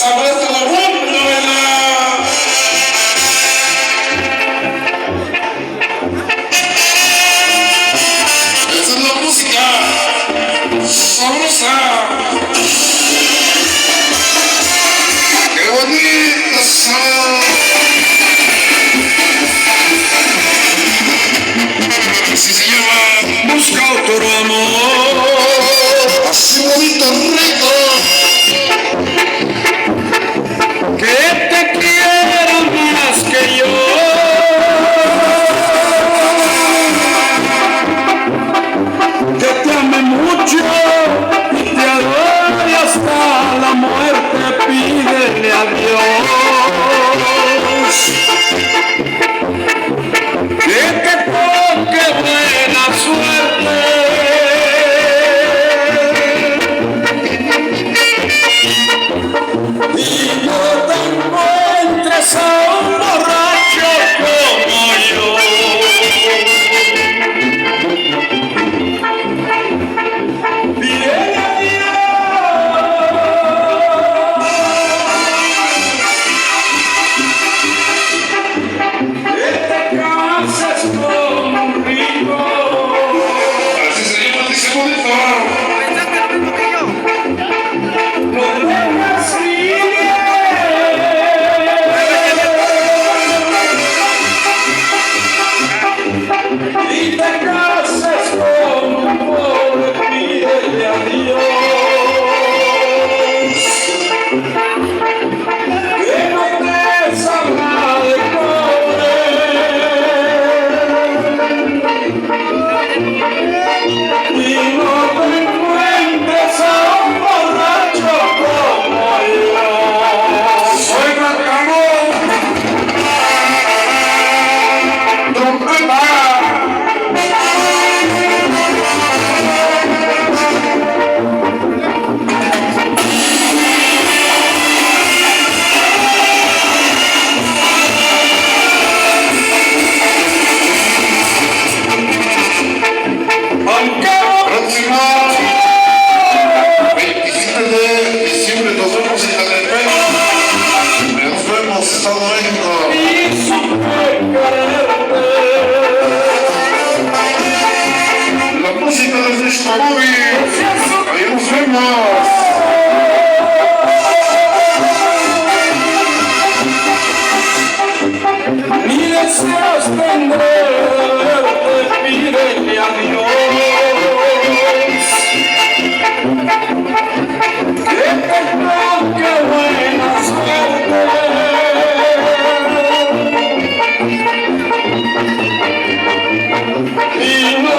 sabes de la buena novela. Esa es la música sabrosa. ¡Qué bonita son! Así se llama Busca otro amor. Así bonito, rico. Que te quiera más que yo. Que te ame mucho y te adore hasta la muerte. Pídele a Dios que te toque buena suerte. Y no te encuentres a un borracho como yo. Pídele a Dios que te cases con un rico. Así se llama, dice bonito. No dejes y te cases con un pobre. Pídele a Dios que no te salga de pobre y no te encuentres a un borracho como yo. Soy Marcano, trompeta. Próximo 27 de diciembre nos vemos en Catepec. Nos vemos, Estado de México. La música de Disco Movie. Ahí nos vemos. Ni deseos tendré de verte, pídele a Dios que te toque buena suerte. Y no